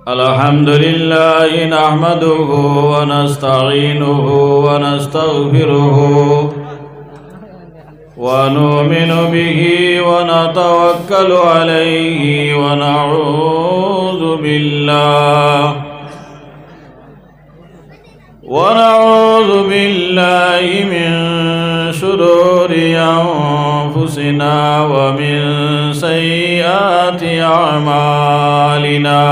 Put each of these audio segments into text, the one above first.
الحمد لله نحمده ونستعينه ونستغفره ونؤمن به ونتوكل عليه ونعوذ بالله من شرور أنفسنا ومن سيئات أعمالنا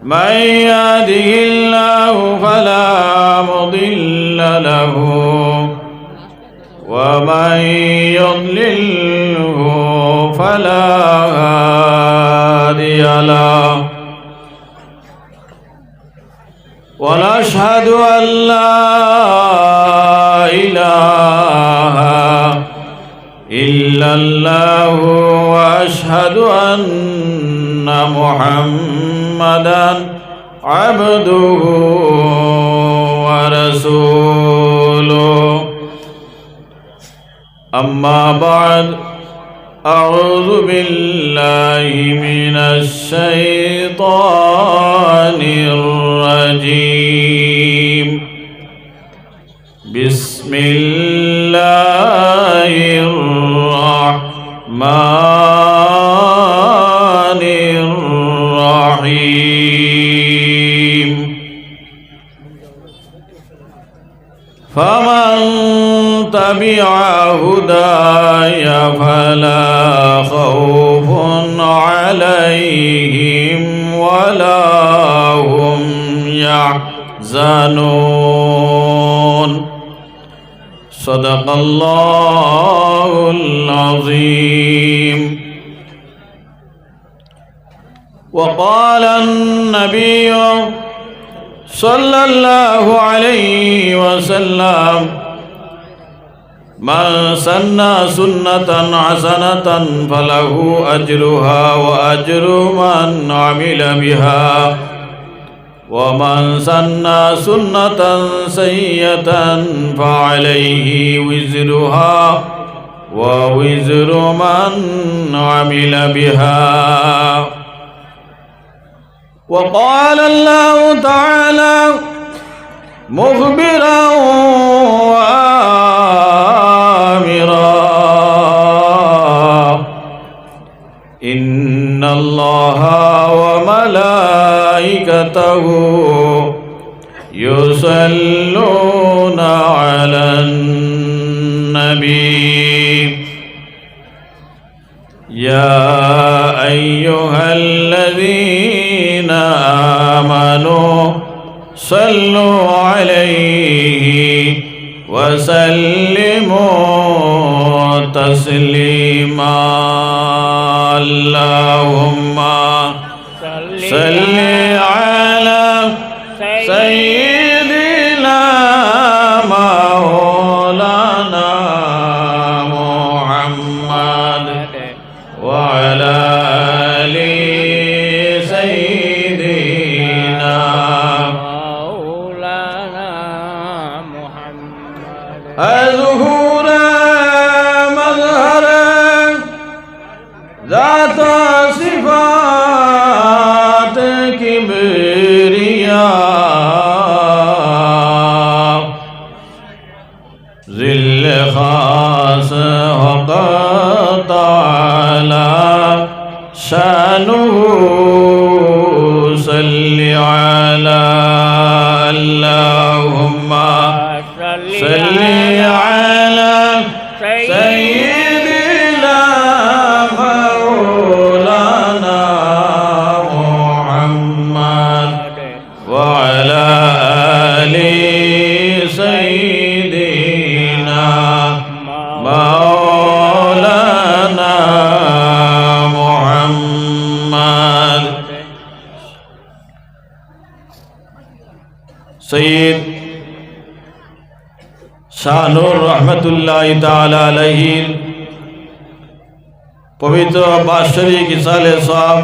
من يهده الله فلا مضل له ومن يضلله فلا هادي له ونشهد أن لا إله إلا الله وأشهد أن محمدًا عبده ورسوله أما بعد أعوذ بالله من الشيطان الرجيم بسم الله الرحمن الرحيم فمن تبع هداي فلا خوف عليهم ولا هم يحزنون صدق الله العظيم. وقال النبي صلى الله عليه وسلم من سن سنة حسنة فله أجرها وأجر من عمل بها ومن سن سنة سيئة فعليه وزرها ووزر من عمل بها. وقال الله تعالى مخبرا وآمرا إن الله وملائكته يصلون على النبي يا أيها الذين آمنوا صلوا عليه وسلموا تسليما اللهم صل على سيدنا مولانا محمد وعلى آل سيدنا مولانا محمد أزهورا مظهرا ذات صفات كبرياء ذل خاص وقد تعالى شانه صل على اللهم صل على سيدنا مولانا محمد وعلى آل سيدنا مولانا محمد. سيد শাহনুর রহমতুল্লাহ তাআলা আলাইহির পবিত্র বাৎসরিক ইসালে সাহেব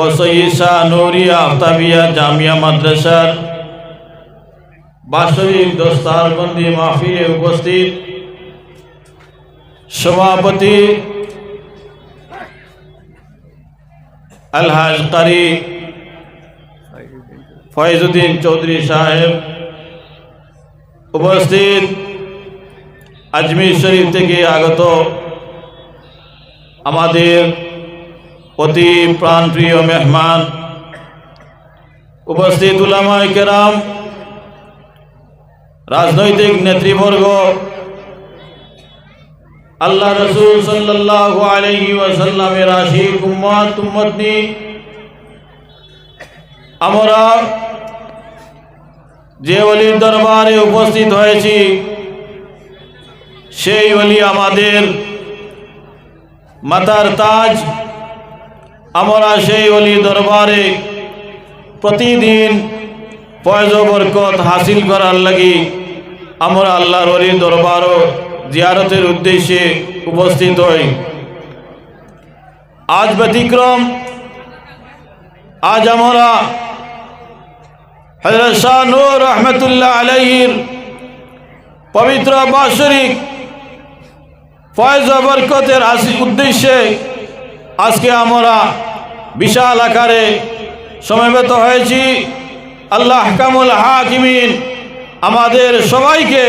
ও সৈয়দ শাহ নূরিয়া আফতাবিয়া জামিয়া মাদ্রাসার বাৎসরিক দস্তারবন্দি মাহফিলে উপস্থিত সভাপতি আলহাজ কারি ফয়েজউদ্দিন চৌধুরী সাহেব, উপস্থিত আজমির শরীফ থেকে আগত আমাদের অতি প্রাণপ্রিয় মেহমান, উপস্থিত উলামায়ে কেরাম, রাজনৈতিক নেতৃবর্গ, আল্লাহ রসুল সাল্লাল্লাহু আলাইহি ওয়াসাল্লামের আশিক উম্মত উম্মতনি, আমরা যে ওলির দরবারে উপস্থিত হয়েছি সেই ওলি আমাদের মাথার তাজ। আমরা সেই ওলি দরবারে প্রতিদিন ফয়জ ও বরকত হাসিল করার লাগি আমরা আল্লাহর ওলির দরবারও জিয়ারতের উদ্দেশ্যে উপস্থিত হই। আজ ব্যতিক্রম, আজ আমরা হযরত শাহ নূর রহমতুল্লাহ আলাইহির পবিত্র বাৎসরিক ফয়জ ও বরকতের উদ্দেশ্যে আজকে আমরা বিশাল আকারে সমবেত হয়েছি। আল্লাহ আহকামুল হাকিমিন আমাদের সবাইকে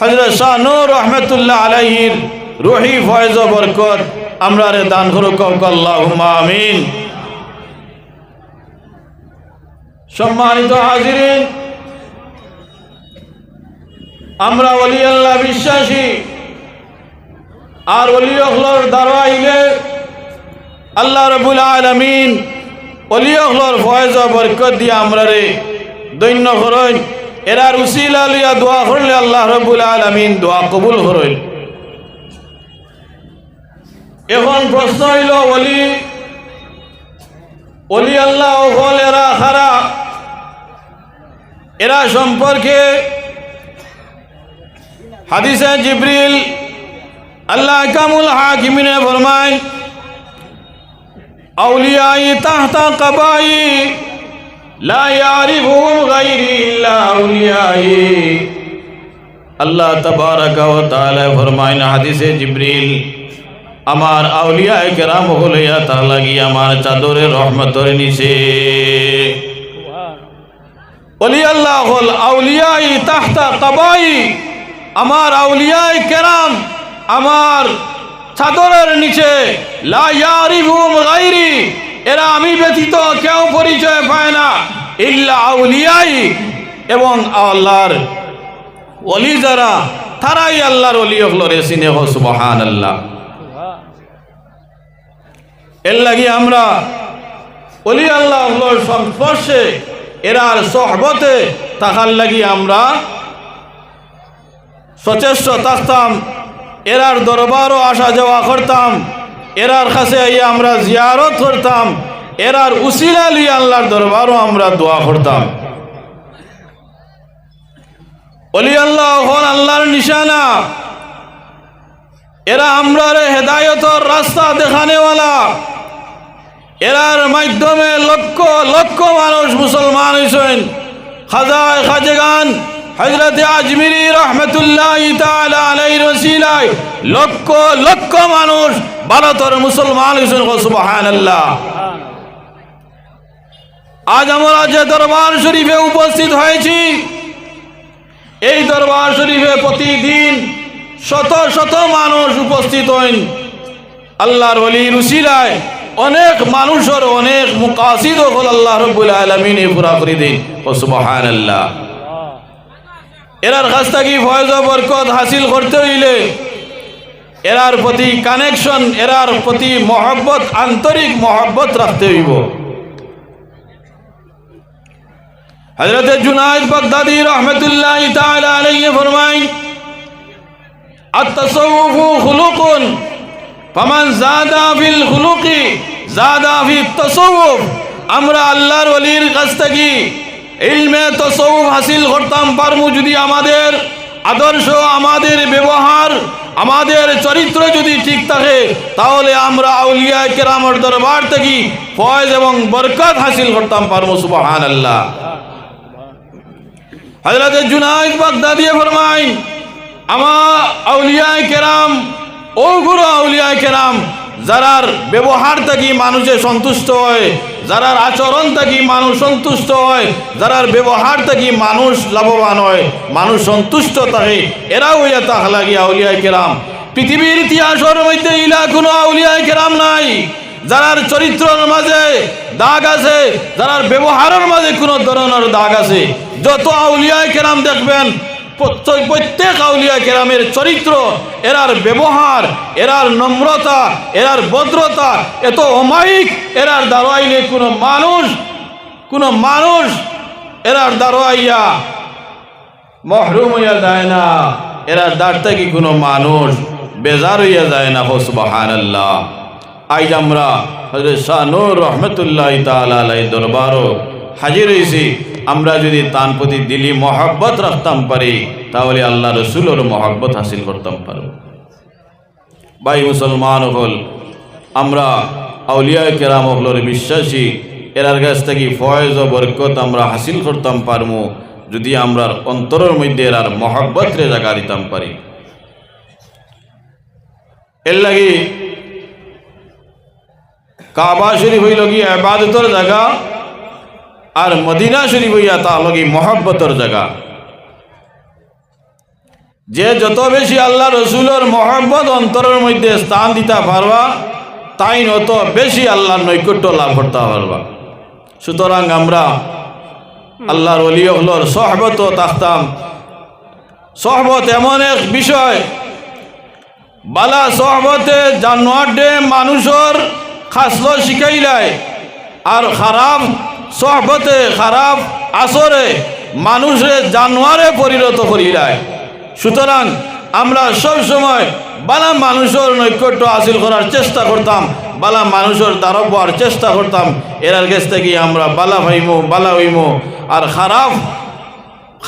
হযরত শাহ নূর রহমতুল্লাহ আলাইহির রুহি ফয়জ ও বরকত আমরা দান করুক, আল্লাহুম্মা আমিন। সম্মানিত হাজিরিন, আমরা ওলি আল্লাহ বিশ্বাসী, আর ওলি হলোর দারওয়াইলে আল্লাহ রাব্বুল আলামিন ওলি হলোর ফয়জ ও বরকত দিয়ে আমরা দৈন্য করেন। এরার উসিলা লিয়া দোয়া করলে আল্লাহ রাব্বুল আলামিন দোয়া কবুল করেন। এখন প্রশ্ন হইল, ওলি আল্লাহ হল এরা খারা, এরা সম্পর্কে হাদিসে জিবরিল আল্লাহ আহকামুল হাকিমিনে ফরমায়, আউলিয়াই তাহতা কবাই লা ইয়ারিফুহুম গায়রি ইল্লা আউলিয়াই। আল্লাহ তাবারাকা ওয়া তাআলা ফরমায় হাদিসে জিবরিল, আমার আউলিয়ায়ে কেরাম হলিয়া তাআলা কি আমার চাদরে রহমতের নিচে। ওলি আল্লাহ হল আউলিয়াই তাহতা কবাই, আমার আউলিয়ায়ে কেরাম আমার চাদরের নিচে। লা ইয়ারিফুহুম গায়রি, এরা আমি ব্যতীত কেউ পরিচয় পায় না। ইল্লা আউলিয়াই, এবং আল্লাহর ওলি যারা তারাই আল্লাহর ওলি হলরে চিনে। সুবহানাল্লাহ। এর লাগি আমরা ওলি আল্লাহ হলর সংস্পর্শে এরার সোহবতে থাকার লাগি আমরা সচেষ্ট থাকতাম, এরার দরবারও আসা যাওয়া করতাম, এরার কাছে আমরা জিয়ারত করতাম, এরার উসিলা লিয়ে আল্লাহর দরবারও আমরা দোয়া করতাম। ওলি আল্লাহ হন আল্লাহর নিশানা, এরা আমরার হেদায়তর রাস্তা দেখানেওয়ালা। এরার মাধ্যমে লক্ষ লক্ষ মানুষ মুসলমান হয়েছেন। খাজায় খাজগান হযরত আজমিরি রহমতুল্লাহি তাআলা আলাইহির ওসিলায় লক্ষ লক্ষ মানুষ ভারতের মুসলমান হয়েছেন। সুবহানাল্লাহ। আজ আমরা যে দরবার শরীফে উপস্থিত হয়েছি, এই দরবার শরীফে প্রতিদিন শত শত মানুষ উপস্থিত হন। আল্লাহর ওলির উসিলায় অনেক মানুষের অনেক মুকাসিদ হল আল্লাহ রাব্বুল আলামিন পুরা করে দেন। সুবহানাল্লাহ। এরার কাছ থেকে ফয়জ ও বরকত হাসিল করতে হইলে এরার প্রতি কানেকশন, এরার প্রতি মহব্বত, আন্তরিক মহব্বত রাখতে হইব। হযরত জুনায়েদ বাগদাদী রহমতুল্লাহি তাআলা আলাইহি ফরমায়, আত-তাসাউফু খুলুকুন ফামান যাদা ফিল খুলুকি যাদা ফিত তাসাউফ। আমরা আল্লাহর ওলির কাছ থেকে ইলমে তাসাউফ হাসিল করতাম পারমু যদি আমাদের আদর্শ, আমাদের ব্যবহার, আমাদের চরিত্র যদি ঠিক থাকে, তাহলে আমরা আউলিয়া কেরামের দরবার থেকে ফয়েজ এবং বরকত হাসিল করতাম পারমু। সুবহানাল্লাহ। হযরত জুনায়েদ বাগদাদী ফরমায়, আমার আউলিয়া কেরাম ওগুলো আউলিয়ায়ে কেরাম যারার ব্যবহার থাকি মানুষে সন্তুষ্ট হয়, যারার আচরণ থাকি মানুষ সন্তুষ্ট হয়, যারার ব্যবহার থাকি মানুষ লাভবান হয়, মানুষ সন্তুষ্ট থাকে, এরা হইয়া তাহ লাগি আউলিয়ায়ে কেরাম। পৃথিবীর ইতিহাসের মধ্যে ইলা কোনো আউলিয়ায়ে কেরাম নাই যারার চরিত্রের মাঝে দাগ আছে, যারার ব্যবহারের মাঝে কোনো ধরনের দাগ আছে। যত আউলিয়ায়ে কেরাম দেখবেন, প্রত্যেক আউলিয়ায়ে কেরামের চরিত্র, এরার ব্যবহার, এরার নম্রতা, এরার ভদ্রতা এত অমায়িক, এরার দাঁড়াইলে কোনো মানুষ এরার দাঁড়াইয়া মহরুম হইয়া যায় না, এরার দাঁড় থেকে কোনো মানুষ বেজার হইয়া যায় না। সুবহানাল্লাহ। আজ আমরা হযরত শাহ নূর রহমতুল্লাহ তাআলা আলাইহির দরবারও হাজির হয়েছি। আমরা যদি তার প্রতি দিলি মহব্বত রাখতাম পারি, তাহলে আল্লাহ রসুলের মহব্বত হাসিল করতাম পারব। ভাই মুসলমান হল, আমরা আউলিয়ায়ে কেরাম হলর বিশ্বাসী, এরার কাছ থেকে ফয়েজ ও বরকত আমরা হাসিল করতাম পারবো যদি আমরা অন্তরের মধ্যে এরার মহব্বতরে জায়গা দিতাম পারি। এর লাগি কাবা শরীফ হইল কি ইবাদতের জায়গা, আর মদিনা শরীফ হইয়া তা লগি মহব্বতের জায়গা। যে যত বেশি আল্লাহ রসুলের মহব্বত অন্তরের মধ্যে স্থান দিতে পারবা, তাই নত বেশি আল্লাহর নৈকট্য লাভ করতে পারবা। সুতরাং আমরা আল্লাহর ওলি হলর সহবত থাকতাম। সহবত এমন এক বিষয়, বালা সহবতে জানোয়ার ডে মানুষের খাসলো শিখাইলায়, আর খারাপ সহবতে খারাপ আসরে মানুষের জানোয়ারে পরিণত করিলায়। সুতরাং আমরা সব সময় বালা মানুষের নৈকট্য হাসিল করার চেষ্টা করতাম, বালা মানুষের দ্বারক হওয়ার চেষ্টা করতাম। এরার কাছ থেকে আমরা বালা ভাইমো, বালা হইমো। আর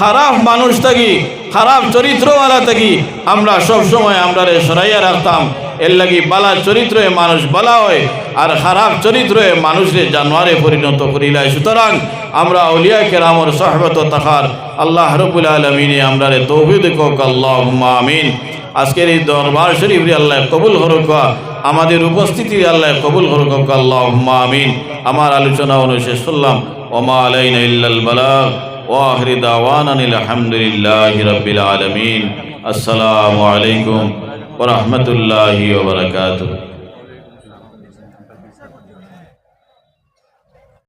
খারাপ মানুষ থাকি, খারাপ চরিত্রওয়ালা থাকি আমরা সব সময় আমরা সরাইয়া রাখতাম। এর লাগি বালা চরিত্রে মানুষ বালা হয়, আর খারাপ চরিত্রে মানুষের জানোয়ারে পরিণত করিলায়। সুতরাং আমরা আউলিয়ায়ে কেরামের সহবত থাকার আল্লাহ রাব্বুল আলামিনে আমরা তৌফিক দিক। আল্লাহুম্মা আমিন। আজকের এই দরবার শরীফ আল্লাহ কবুল করুক, আমাদের উপস্থিতি আল্লাহ কবুল করুক। আল্লাহুম্মা আমিন। আমার আলোচনা অনুশেষ করলাম। ওমা আলাইনা ইল্লাল বালাগ ওয়া আখিরু দাওয়ানা আলহামদুলিল্লাহি রাব্বিল আলামিন। আসসালামু আলাইকুম ওয়া রাহমাতুল্লাহি ওয়া বারাকাতুহু।